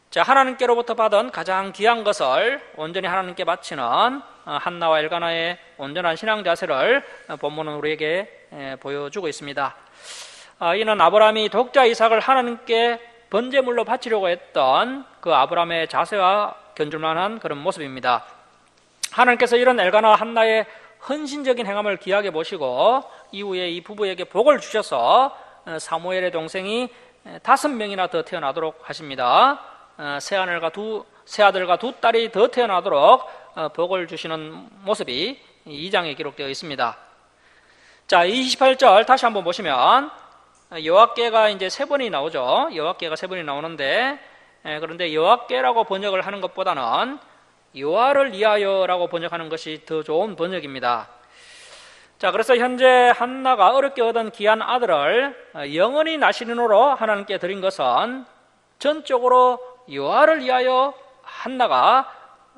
자, 하나님께로부터 받은 가장 귀한 것을 온전히 하나님께 바치는 한나와 엘가나의 온전한 신앙 자세를 본문은 우리에게 보여주고 있습니다. 이는 아브라함이 독자 이삭을 하나님께 번제물로 바치려고 했던 그 아브라함의 자세와 견줄만한 그런 모습입니다. 하나님께서 이런 엘가나와 한나의 헌신적인 행함을 귀하게 보시고 이후에 이 부부에게 복을 주셔서 사무엘의 동생이 5명이나 더 태어나도록 하십니다. 새 아들과 2딸이 더 태어나도록 복을 주시는 모습이 2장에 기록되어 있습니다. 자, 28절 다시 한번 보시면 여호와께가 이제 3번이 나오죠. 여호와께가 3번이 나오는데, 그런데 여호와께라고 번역을 하는 것보다는 여호와를 위하여라고 번역하는 것이 더 좋은 번역입니다. 자, 그래서 현재 한나가 어렵게 얻은 귀한 아들을 영원히 나시린으로 하나님께 드린 것은 전적으로 여호와를 위하여 한나가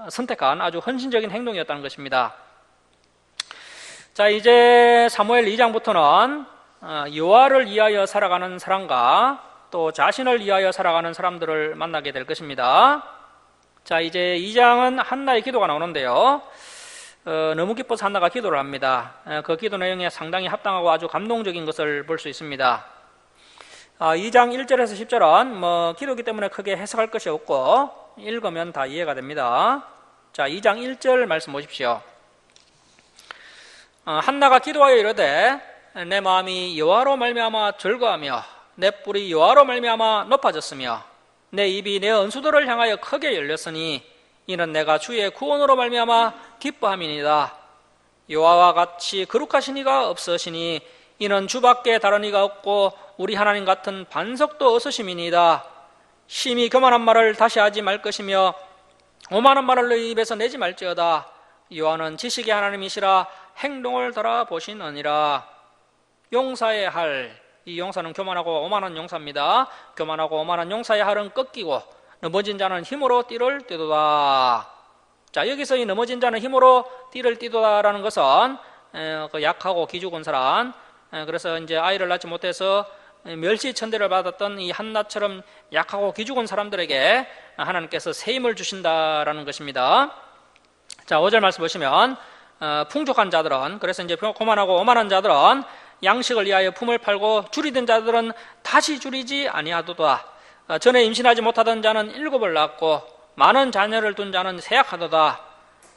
선택한 아주 헌신적인 행동이었다는 것입니다. 자, 이제 사무엘 2장부터는 여호와를 위하여 살아가는 사람과 또 자신을 위하여 살아가는 사람들을 만나게 될 것입니다. 자, 이제 2장은 한나의 기도가 나오는데요. 너무 기뻐서 한나가 기도를 합니다. 그 기도 내용에 상당히 합당하고 아주 감동적인 것을 볼 수 있습니다. 2장 1절에서 10절은 기도기 때문에 크게 해석할 것이 없고 읽으면 다 이해가 됩니다. 자, 2장 1절 말씀 보십시오. 한나가 기도하여 이르되 내 마음이 여호와로 말미암아 즐거하며 내 뿔이 여호와로 말미암아 높아졌으며 내 입이 내 언수들을 향하여 크게 열렸으니 이는 내가 주의 구원으로 말미암아 기뻐함이니이다. 여호와와 같이 거룩하신 이가 없으시니 이는 주밖에 다른 이가 없고 우리 하나님 같은 반석도 없으심이니이다. 심히 교만한 말을 다시 하지 말 것이며 오만한 말을 너희 입에서 내지 말지어다. 여호와는 지식의 하나님이시라 행동을 돌아보시느니라. 용사의 할, 이 용사는 교만하고 오만한 용사입니다. 교만하고 오만한 용사의 할은 꺾이고 넘어진 자는 힘으로 띠를 띠도다. 자, 여기서 이 넘어진 자는 힘으로 띠를 띠도다라는 것은 그 약하고 기죽은 사람, 그래서 이제 아이를 낳지 못해서 멸시천대를 받았던 이 한나처럼 약하고 기죽은 사람들에게 하나님께서 새 힘을 주신다라는 것입니다. 자, 5절 말씀 보시면 풍족한 자들은, 그래서 이제 고만하고 오만한 자들은 양식을 위하여 품을 팔고 줄이던 자들은 다시 줄이지 아니하도다. 전에 임신하지 못하던 자는 7을 낳고 많은 자녀를 둔 자는 세약하도다.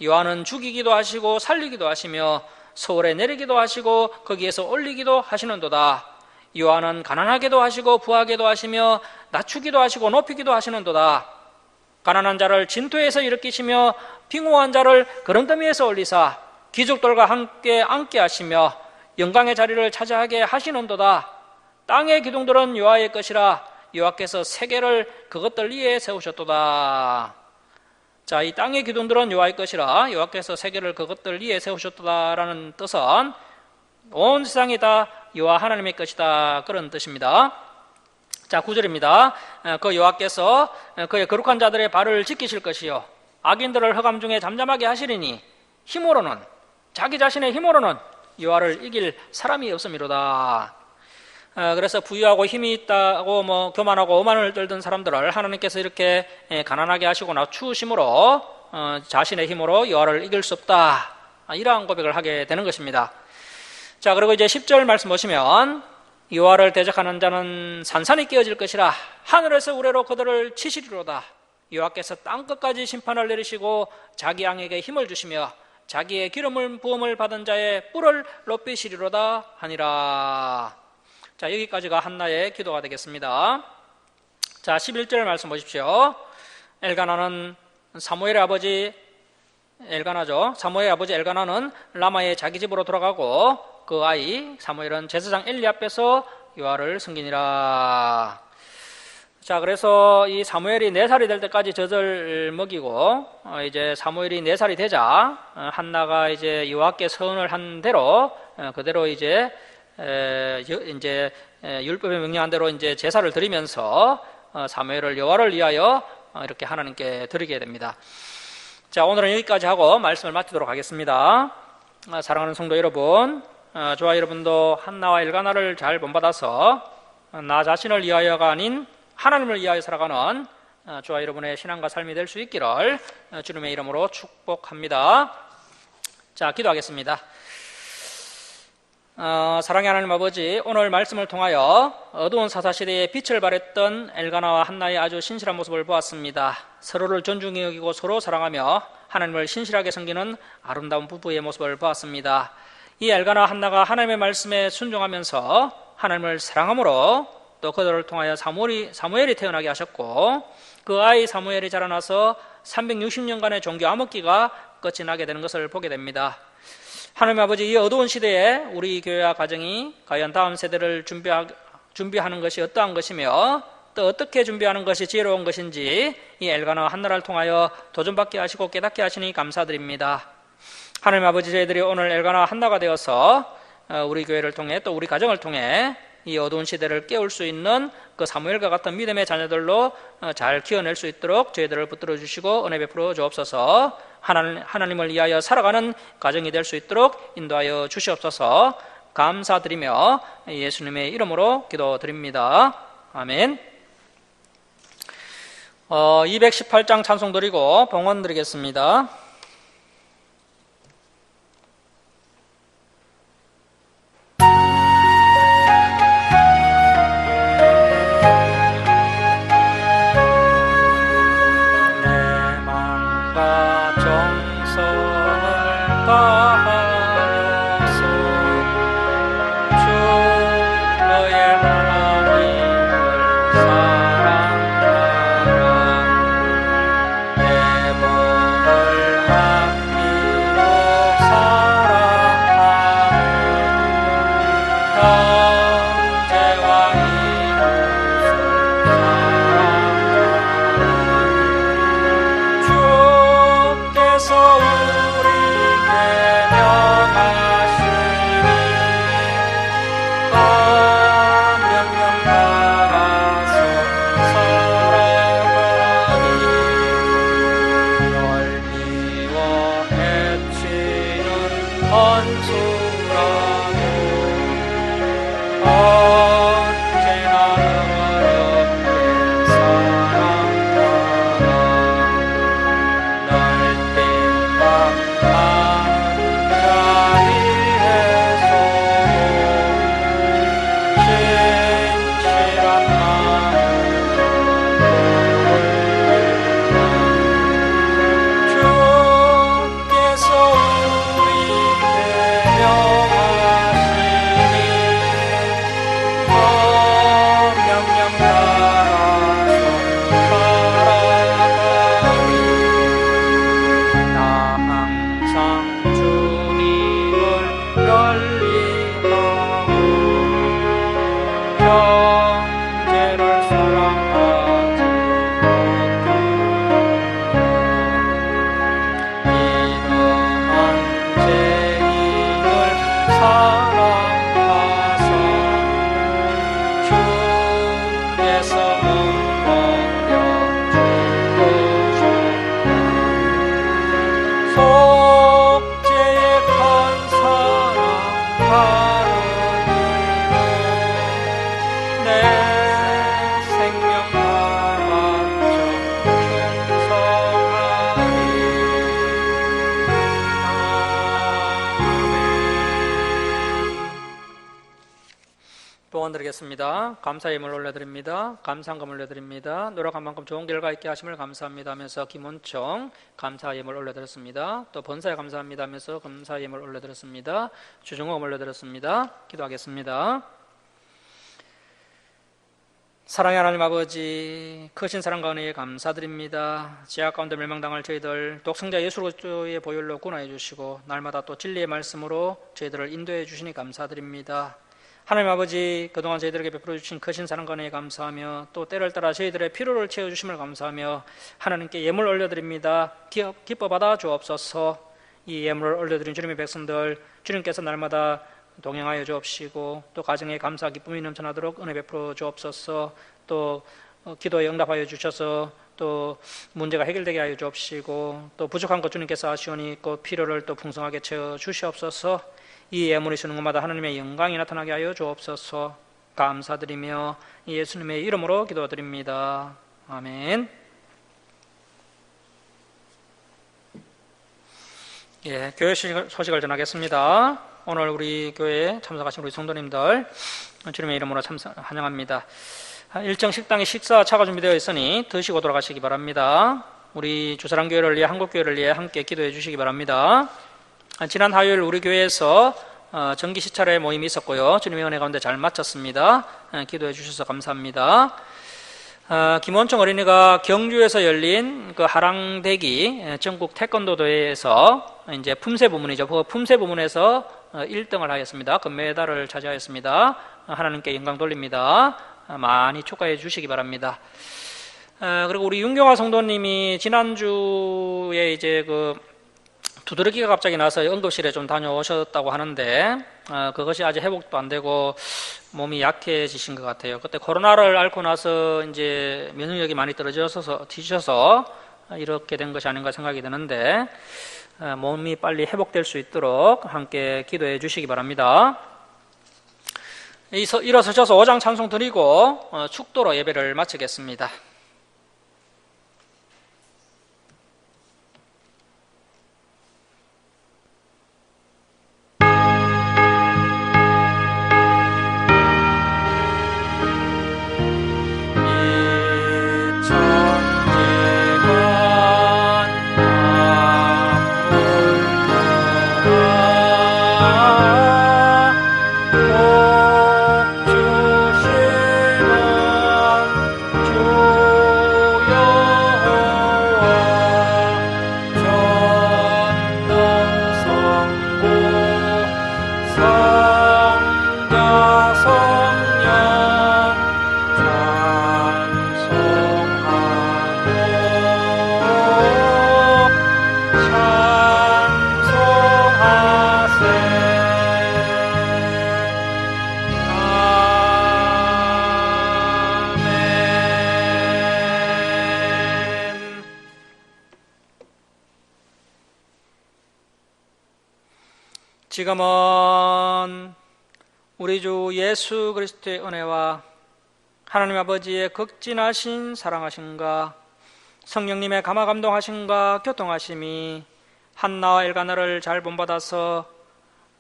여호와는 죽이기도 하시고 살리기도 하시며 서울에 내리기도 하시고 거기에서 올리기도 하시는도다. 여호와는 가난하게도 하시고 부하게도 하시며 낮추기도 하시고 높이기도 하시는도다. 가난한 자를 진토에서 일으키시며 빙오한 자를 거름더미에서 올리사 기족들과 함께 앉게 하시며 영광의 자리를 차지하게 하시는도다. 땅의 기둥들은 여호와의 것이라 여호와께서 세계를 그것들 위에 세우셨도다. 자, 이 땅의 기둥들은 여호와의 것이라 여호와께서 세계를 그것들 위에 세우셨도다라는 뜻은 온 세상이 다 여호와 하나님의 것이다, 그런 뜻입니다. 자, 9절입니다. 그 여호와께서 그의 거룩한 자들의 발을 지키실 것이요 악인들을 흑암 중에 잠잠하게 하시리니 힘으로는, 자기 자신의 힘으로는 여호와를 이길 사람이 없음이로다. 그래서 부유하고 힘이 있다고 교만하고 오만을 떨던 사람들을 하나님께서 이렇게 가난하게 하시고 낮추심으로 자신의 힘으로 여호와를 이길 수 없다, 이러한 고백을 하게 되는 것입니다. 자, 그리고 이제 10절 말씀 보시면 여호와를 대적하는 자는 산산이 깨어질 것이라 하늘에서 우레로 그들을 치시리로다. 여호와께서 땅끝까지 심판을 내리시고 자기 양에게 힘을 주시며 자기의 기름을 부음을 받은 자의 뿔을 높이시리로다 하니라. 자, 여기까지가 한나의 기도가 되겠습니다. 자, 11절 말씀 보십시오. 엘가나는 사무엘의 아버지 엘가나죠. 사무엘의 아버지 엘가나는 라마의 자기 집으로 돌아가고 그 아이 사무엘은 제사장 엘리 앞에서 여호와를 섬기니라. 자, 그래서 이 사무엘이 4살이 될 때까지 젖을 먹이고 이제 사무엘이 4살이 되자 한나가 이제 여호와께 서언을 한 대로 그대로 이제 율법에 명령한 대로 이제 제사를 드리면서 사무엘을 여호와를 위하여 이렇게 하나님께 드리게 됩니다. 자, 오늘은 여기까지 하고 말씀을 마치도록 하겠습니다. 사랑하는 성도 여러분, 저와 여러분도 한나와 엘가나를 잘 본받아서 나 자신을 위하여가 아닌 하나님을 위하여 살아가는 저와 여러분의 신앙과 삶이 될 수 있기를 주님의 이름으로 축복합니다. 자, 기도하겠습니다. 사랑의 하나님 아버지, 오늘 말씀을 통하여 어두운 사사시대에 빛을 발했던 엘가나와 한나의 아주 신실한 모습을 보았습니다. 서로를 존중히 여기고 서로 사랑하며 하나님을 신실하게 섬기는 아름다운 부부의 모습을 보았습니다. 이 엘가나와 한나가 하나님의 말씀에 순종하면서 하나님을 사랑함으로 또 그들을 통하여 사무엘이 태어나게 하셨고 그 아이 사무엘이 자라나서 360년간의 종교 암흑기가 끝이 나게 되는 것을 보게 됩니다. 하나님 아버지, 이 어두운 시대에 우리 교회와 가정이 과연 다음 세대를 준비하는 것이 어떠한 것이며 또 어떻게 준비하는 것이 지혜로운 것인지 이 엘가나와 한나를 통하여 도전받게 하시고 깨닫게 하시니 감사드립니다. 하나님 아버지, 저희들이 오늘 엘가나와 한나가 되어서 우리 교회를 통해 또 우리 가정을 통해 이 어두운 시대를 깨울 수 있는 그 사무엘과 같은 믿음의 자녀들로 잘 키워낼 수 있도록 저희들을 붙들어 주시고 은혜 베풀어 주옵소서. 하나님을 위하여 살아가는 가정이 될 수 있도록 인도하여 주시옵소서. 감사드리며 예수님의 이름으로 기도드립니다. 아멘. 218장 찬송 드리고 봉헌 드리겠습니다. 주께서 우리에게 명하시니 소원 드리겠습니다. 감사의 예물 올려드립니다. 감사한금 올려드립니다. 노력한 만큼 좋은 결과 있게 하심을 감사합니다 하면서 김원청 감사 예물 올려드렸습니다. 또 번사에 감사합니다 하면서 감사 예물 올려드렸습니다. 주중금 올려드렸습니다. 기도하겠습니다. 사랑의 하나님 아버지, 크신 사랑과 은혜에 감사드립니다. 죄악 가운데 멸망당할 저희들 독생자 예수 그리스도의 보혈로 구원해 주시고 날마다 또 진리의 말씀으로 저희들을 인도해 주시니 감사드립니다. 하나님 아버지, 그동안 저희들에게 베풀어 주신 크신 사랑과 은혜에 감사하며 또 때를 따라 저희들의 필요를 채워주심을 감사하며 하나님께 예물 올려드립니다. 기뻐 받아 주옵소서. 이 예물을 올려드린 주님의 백성들, 주님께서 날마다 동행하여 주옵시고 또 가정에 감사 기쁨이 넘쳐나도록 은혜 베풀어 주옵소서. 또 기도에 응답하여 주셔서 또 문제가 해결되게 하여 주옵시고 또 부족한 것 주님께서 아시오니 그 필요를 또 풍성하게 채워 주시옵소서. 이 예물이 주는 것마다 하나님의 영광이 나타나게 하여 주옵소서. 감사드리며 예수님의 이름으로 기도드립니다. 아멘. 예, 교회 소식을 전하겠습니다. 오늘 우리 교회에 참석하신 우리 성도님들 주님의 이름으로 환영합니다. 일정 식당에 식사 차가 준비되어 있으니 드시고 돌아가시기 바랍니다. 우리 주사랑교회를 위해 한국교회를 위해 함께 기도해 주시기 바랍니다. 지난 화요일 우리 교회에서 정기 시찰회 모임이 있었고요. 주님의 은혜 가운데 잘 마쳤습니다. 기도해 주셔서 감사합니다. 김원청 어린이가 경주에서 열린 그 하랑대기 전국 태권도 대회에서 이제 품새 부문이죠. 그 품새 부문에서 1등을 하였습니다. 금메달을 차지하였습니다. 하나님께 영광 돌립니다. 많이 축하해 주시기 바랍니다. 그리고 우리 윤경화 성도님이 지난주에 이제 그 두드러기가 갑자기 나서 응급실에 좀 다녀오셨다고 하는데 그것이 아직 회복도 안 되고 몸이 약해지신 것 같아요. 그때 코로나를 앓고 나서 이제 면역력이 많이 떨어져서 이렇게 된 것이 아닌가 생각이 드는데 몸이 빨리 회복될 수 있도록 함께 기도해 주시기 바랍니다. 일어서셔서 오장 찬송 드리고 축도로 예배를 마치겠습니다. 지금은 우리 주 예수 그리스도의 은혜와 하나님 아버지의 극진하신 사랑하심과 성령님의 감화 감동하심과 교통하심이 한나와 엘가나를 잘 본받아서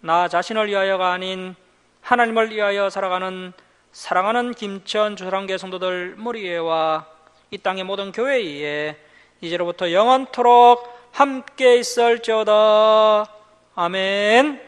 나 자신을 위하여가 아닌 하나님을 위하여 살아가는 사랑하는 김천 주사랑교회 성도들 머리에와 이 땅의 모든 교회에 이제로부터 영원토록 함께 있을지어다. 아멘.